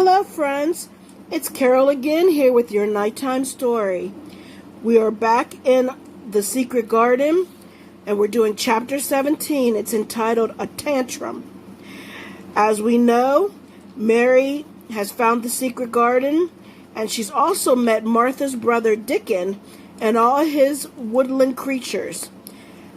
Hello friends, it's Carroll again here with your nighttime story. We are back in the secret garden and we're doing chapter 17. It's entitled A Tantrum. As we know, Mary has found the secret garden and she's also met Martha's brother Dickon and all his woodland creatures.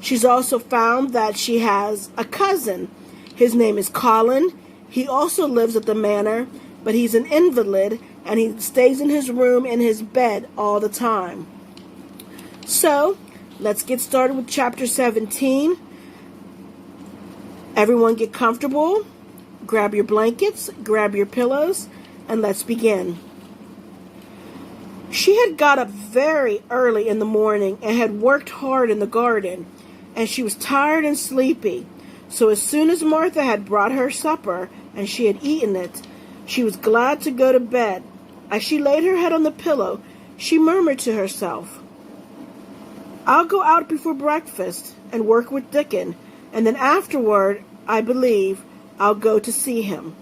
She's also found that she has a cousin. His name is Colin. He also lives at the manor, but he's an invalid and he stays in his room in his bed all the time. So, let's get started with chapter 17. Everyone get comfortable, grab your blankets, grab your pillows, and let's begin. She had got up very early in the morning and had worked hard in the garden, and she was tired and sleepy. So as soon as Martha had brought her supper and she had eaten it, she was glad to go to bed. As she laid her head on the pillow, she murmured to herself, "I'll go out before breakfast and work with Dickon, and then afterward, I believe, I'll go to see him."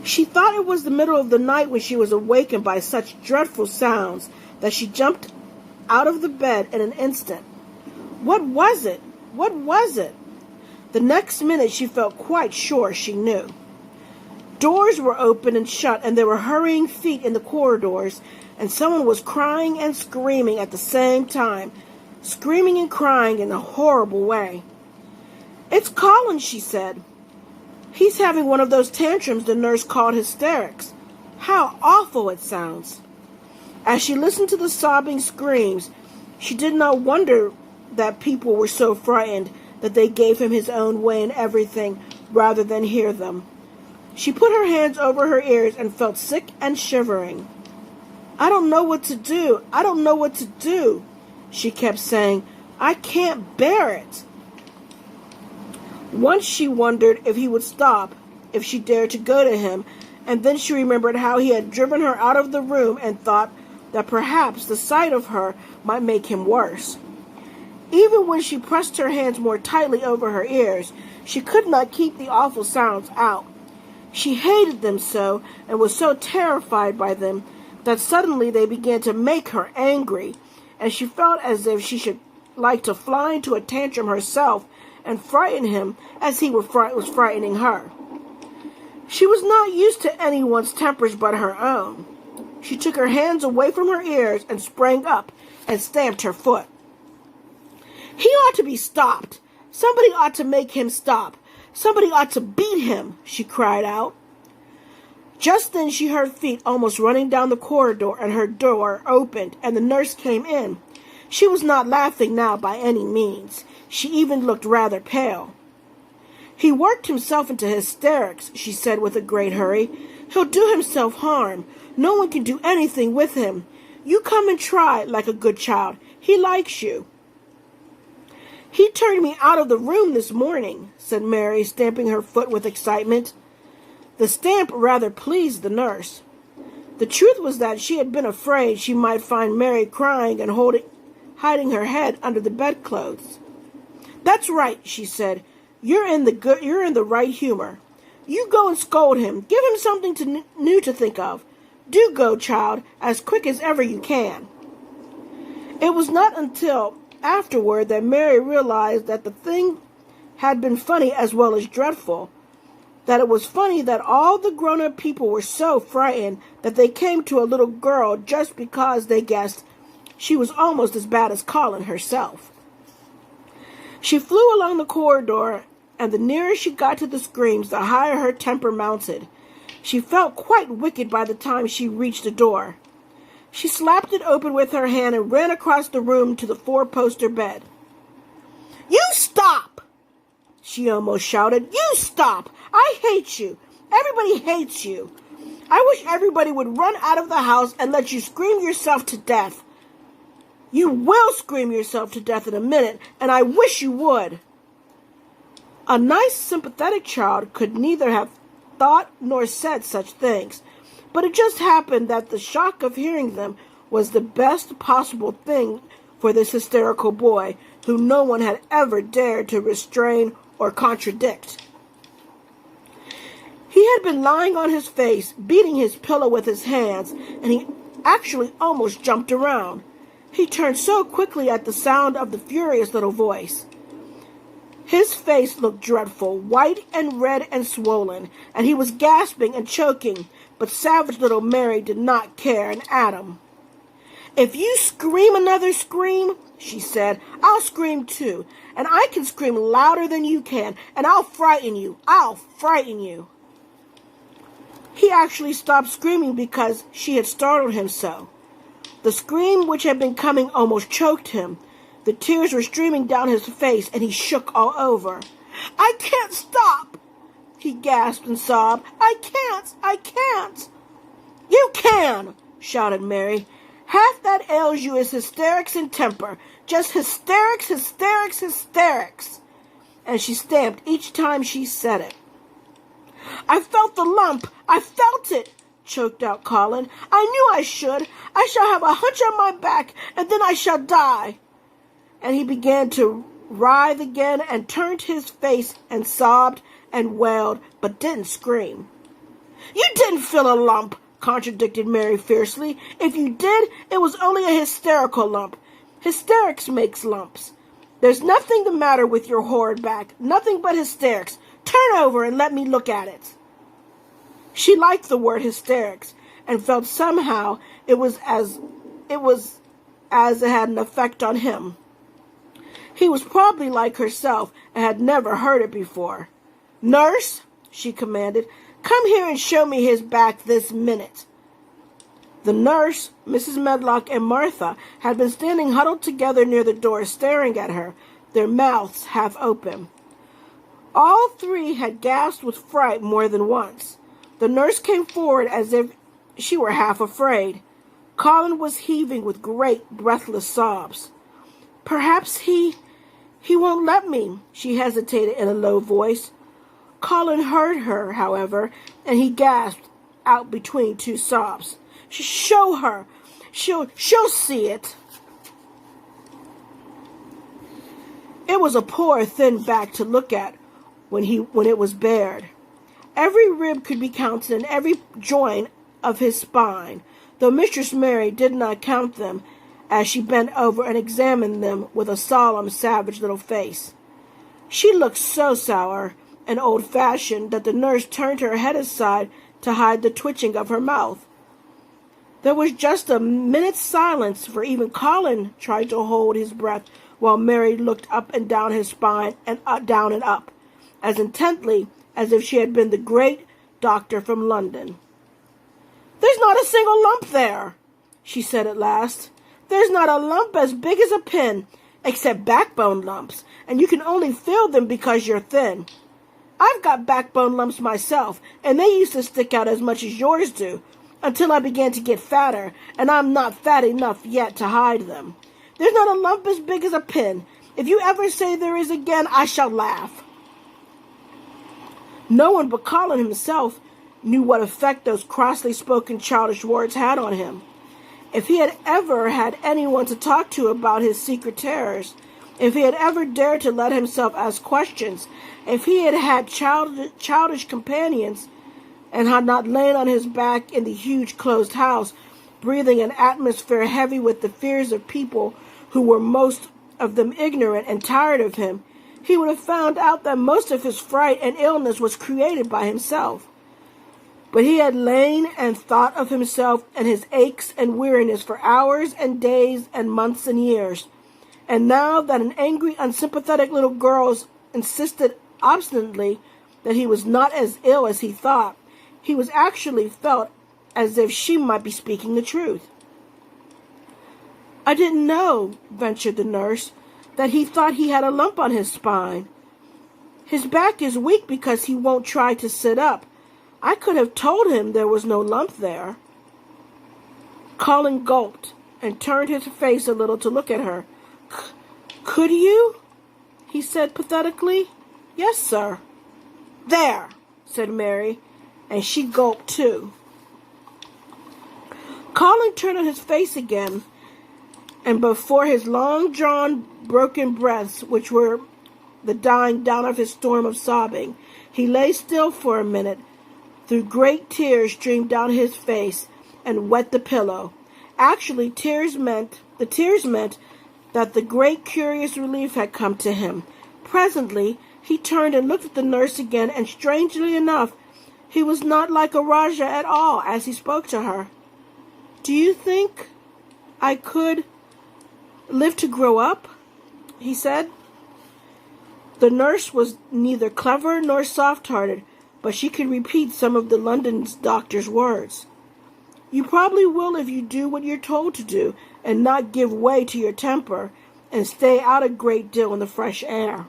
She thought it was the middle of the night when she was awakened by such dreadful sounds that she jumped out of the bed in an instant. What was it? What was it? The next minute she felt quite sure she knew. Doors were open and shut, and there were hurrying feet in the corridors, and someone was crying and screaming at the same time, screaming and crying in a horrible way. "It's Colin," she said. "He's having one of those tantrums the nurse called hysterics. How awful it sounds." As she listened to the sobbing screams, she did not wonder that people were so frightened that they gave him his own way in everything rather than hear them. She put her hands over her ears and felt sick and shivering. "I don't know what to do. I don't know what to do," she kept saying. "I can't bear it." Once she wondered if he would stop, if she dared to go to him, and then she remembered how he had driven her out of the room and thought that perhaps the sight of her might make him worse. Even when she pressed her hands more tightly over her ears, she could not keep the awful sounds out. She hated them so and was so terrified by them that suddenly they began to make her angry, and she felt as if she should like to fly into a tantrum herself and frighten him as he was frightening her. She was not used to anyone's tempers but her own. She took her hands away from her ears and sprang up and stamped her foot. "He ought to be stopped. Somebody ought to make him stop. Somebody ought to beat him," she cried out. Just then she heard feet almost running down the corridor, and her door opened, and the nurse came in. She was not laughing now by any means. She even looked rather pale. "He worked himself into hysterics," she said with a great hurry. "He'll do himself harm. No one can do anything with him. You come and try, like a good child. He likes you." "He turned me out of the room this morning," said Mary, stamping her foot with excitement. The stamp rather pleased the nurse. The truth was that she had been afraid she might find Mary crying and hiding her head under the bedclothes. "That's right," she said. You're in the right humor. You go and scold him. Give him something new to think of. Do go, child, as quick as ever you can." It was not until afterward that Mary realized that the thing had been funny as well as dreadful. That it was funny that all the grown-up people were so frightened that they came to a little girl just because they guessed she was almost as bad as Colin herself. She flew along the corridor, and the nearer she got to the screams, the higher her temper mounted. She felt quite wicked by the time she reached the door. She slapped it open with her hand and ran across the room to the four-poster bed. "You stop!" she almost shouted. "You stop! I hate you! Everybody hates you! I wish everybody would run out of the house and let you scream yourself to death. You will scream yourself to death in a minute, and I wish you would." A nice, sympathetic child could neither have thought nor said such things, but it just happened that the shock of hearing them was the best possible thing for this hysterical boy, whom no one had ever dared to restrain or contradict. He had been lying on his face, beating his pillow with his hands, and he actually almost jumped around. He turned so quickly at the sound of the furious little voice. His face looked dreadful, white and red and swollen, and he was gasping and choking, but savage little Mary did not care an atom. "If you scream another scream," she said, "I'll scream too, and I can scream louder than you can, and I'll frighten you. I'll frighten you." He actually stopped screaming because she had startled him so. The scream which had been coming almost choked him. The tears were streaming down his face, and he shook all over. "I can't stop," he gasped and sobbed. "I can't." "You can," shouted Mary. "Half that ails you is hysterics and temper. Just hysterics, hysterics, hysterics." And she stamped each time she said it. "I felt the lump. I felt it," choked out Colin. "I knew I should. I shall have a hunch on my back, and then I shall die." And he began to writhe again and turned his face and sobbed and wailed, but didn't scream. "You didn't feel a lump," contradicted Mary fiercely. "If you did, it was only a hysterical lump. Hysterics makes lumps. There's nothing the matter with your horrid back, nothing but hysterics. Turn over and let me look at it." She liked the word hysterics, and felt somehow it was as it had an effect on him. He was probably like herself and had never heard it before. "Nurse," she commanded, "come here and show me his back this minute." The nurse, Mrs. Medlock, and Martha had been standing huddled together near the door, staring at her, their mouths half open. All three had gasped with fright more than once. The nurse came forward as if she were half afraid. Colin was heaving with great, breathless sobs. "Perhaps he won't let me," she hesitated in a low voice. Colin heard her, however, and he gasped out between two sobs. "Show her. She'll see it." It was a poor, thin back to look at when it was bared. Every rib could be counted and every joint of his spine, though Mistress Mary did not count them, as she bent over and examined them with a solemn, savage little face. She looked so sour and old-fashioned that the nurse turned her head aside to hide the twitching of her mouth. There was just a minute's silence, for even Colin tried to hold his breath while Mary looked up and down his spine and down and up, as intently as if she had been the great doctor from London. "There's not a single lump there," she said at last. "There's not a lump as big as a pin, except backbone lumps, and you can only feel them because you're thin. I've got backbone lumps myself, and they used to stick out as much as yours do, until I began to get fatter, and I'm not fat enough yet to hide them. There's not a lump as big as a pin. If you ever say there is again, I shall laugh." No one but Colin himself knew what effect those crossly spoken childish words had on him. If he had ever had anyone to talk to about his secret terrors, if he had ever dared to let himself ask questions, if he had had childish companions, and had not lain on his back in the huge closed house, breathing an atmosphere heavy with the fears of people who were most of them ignorant and tired of him, he would have found out that most of his fright and illness was created by himself. But he had lain and thought of himself and his aches and weariness for hours and days and months and years. And now that an angry, unsympathetic little girl insisted obstinately that he was not as ill as he thought, he was actually felt as if she might be speaking the truth. "I didn't know," ventured the nurse, "that he thought he had a lump on his spine. His back is weak because he won't try to sit up. I could have told him there was no lump there." Colin gulped and turned his face a little to look at her. "Could you?" he said pathetically. "Yes, sir." "There," said Mary, and she gulped too. Colin turned on his face again, and before his long-drawn, broken breaths, which were the dying down of his storm of sobbing, he lay still for a minute, through great tears streamed down his face and wet the pillow. Actually, the tears meant that the great curious relief had come to him. Presently, he turned and looked at the nurse again, and strangely enough, he was not like a Raja at all as he spoke to her. "Do you think I could live to grow up?" he said. The nurse was neither clever nor soft-hearted, but she could repeat some of the London doctor's words. "You probably will if you do what you're told to do, and not give way to your temper, and stay out a great deal in the fresh air."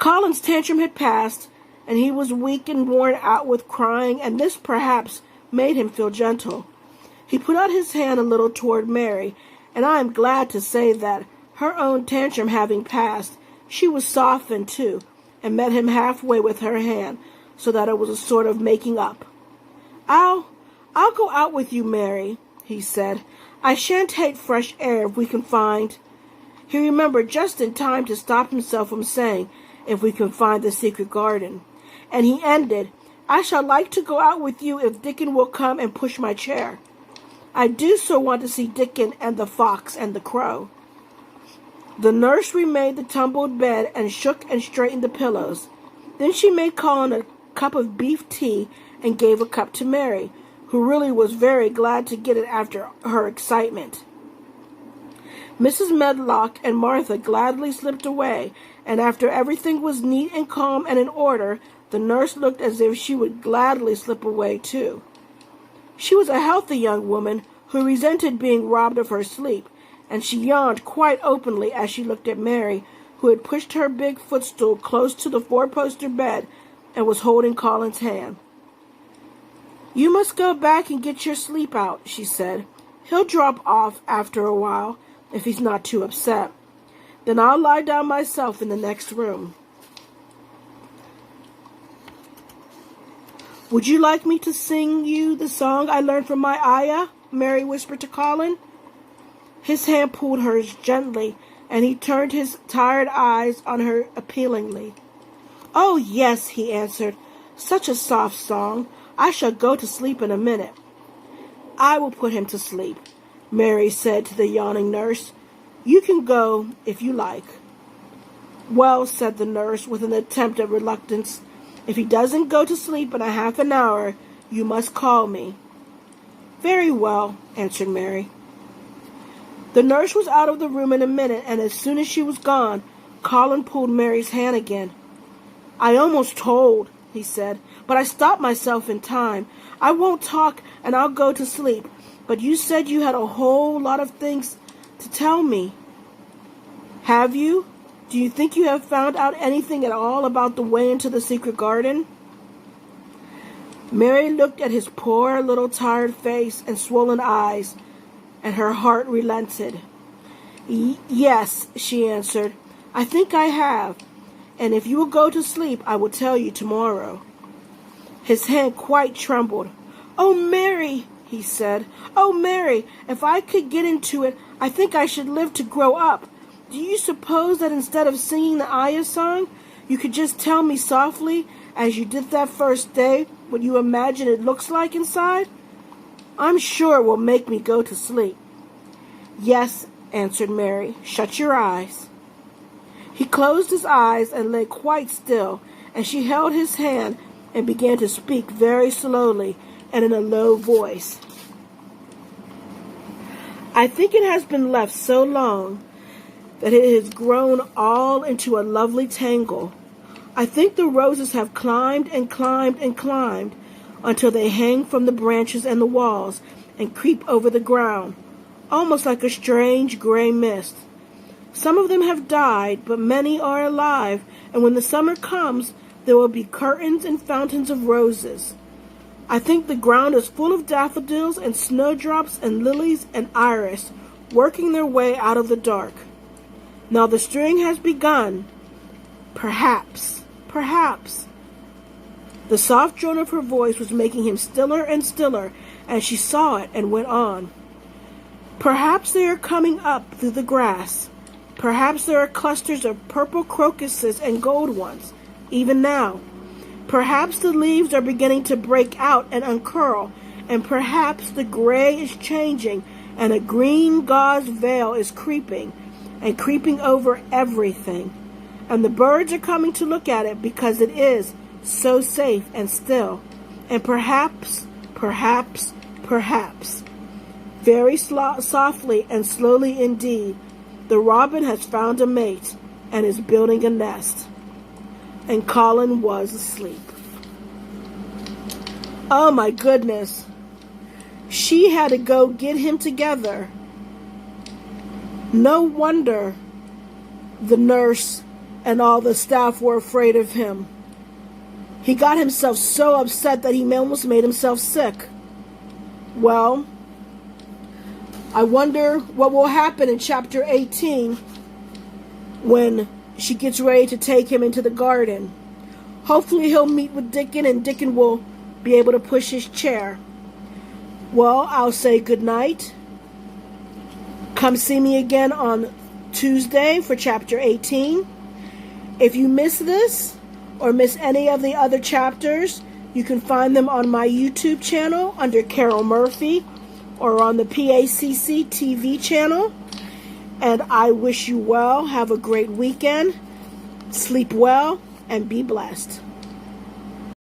Colin's tantrum had passed, and he was weak and worn out with crying, and this perhaps made him feel gentle. He put out his hand a little toward Mary, and I am glad to say that, her own tantrum having passed, she was softened too, and met him halfway with her hand, so that it was a sort of making up. I'll go out with you, Mary," he said. "I shan't hate fresh air if we can find—" He remembered just in time to stop himself from saying, "if we can find the secret garden." And he ended, "I shall like to go out with you if Dickon will come and push my chair. I do so want to see Dickon and the fox and the crow." The nurse remade the tumbled bed and shook and straightened the pillows. Then she made Colin a cup of beef tea and gave a cup to Mary, who really was very glad to get it after her excitement. Mrs. Medlock and Martha gladly slipped away, and after everything was neat and calm and in order, the nurse looked as if she would gladly slip away too. She was a healthy young woman who resented being robbed of her sleep, and she yawned quite openly as she looked at Mary, who had pushed her big footstool close to the four-poster bed and was holding Colin's hand. "You must go back and get your sleep out," she said. "He'll drop off after a while, if he's not too upset. Then I'll lie down myself in the next room." "Would you like me to sing you the song I learned from my ayah?" Mary whispered to Colin. His hand pulled hers gently, and he turned his tired eyes on her appealingly. "Oh, yes," he answered. "Such a soft song. I shall go to sleep in a minute." "I will put him to sleep," Mary said to the yawning nurse. "You can go if you like." "Well," said the nurse with an attempt at reluctance, "if he doesn't go to sleep in a half an hour, you must call me." "Very well," answered Mary. The nurse was out of the room in a minute, and as soon as she was gone, Colin pulled Mary's hand again. "I almost told," he said, "but I stopped myself in time. I won't talk, and I'll go to sleep. But you said you had a whole lot of things to tell me." "Have you? Do you think you have found out anything at all about the way into the secret garden?" Mary looked at his poor little tired face and swollen eyes, and her heart relented. "Yes," she answered, "I think I have, and if you will go to sleep, I will tell you tomorrow." His hand quite trembled. "Oh, Mary," he said, "oh, Mary, if I could get into it, I think I should live to grow up. Do you suppose that instead of singing the ayah song, you could just tell me softly, as you did that first day, what you imagine it looks like inside? I'm sure it will make me go to sleep." "Yes," answered Mary. "Shut your eyes." He closed his eyes and lay quite still, and she held his hand and began to speak very slowly and in a low voice. "I think it has been left so long that it has grown all into a lovely tangle. I think the roses have climbed and climbed and climbed until they hang from the branches and the walls and creep over the ground, almost like a strange gray mist. Some of them have died, but many are alive, and when the summer comes, there will be curtains and fountains of roses. I think the ground is full of daffodils and snowdrops and lilies and iris, working their way out of the dark. Now the string has begun. Perhaps, perhaps." The soft drone of her voice was making him stiller and stiller, and she saw it and went on. "Perhaps they are coming up through the grass. Perhaps there are clusters of purple crocuses and gold ones, even now. Perhaps the leaves are beginning to break out and uncurl, and perhaps the gray is changing, and a green gauze veil is creeping over everything. And the birds are coming to look at it because it is so safe and still. And perhaps, very softly and slowly indeed, the robin has found a mate and is building a nest. And Colin was asleep. Oh my goodness. She had to go get him together. No wonder the nurse and all the staff were afraid of him. He got himself so upset that he almost made himself sick. Well, I wonder what will happen in chapter 18 when she gets ready to take him into the garden. Hopefully he'll meet with Dickon and Dickon will be able to push his chair. Well, I'll say good night. Come see me again on Tuesday for chapter 18. If you miss this or miss any of the other chapters, you can find them on my YouTube channel under Carroll Murphy or on the Pacctv TV channel. And I wish you well. Have a great weekend. Sleep well and be blessed.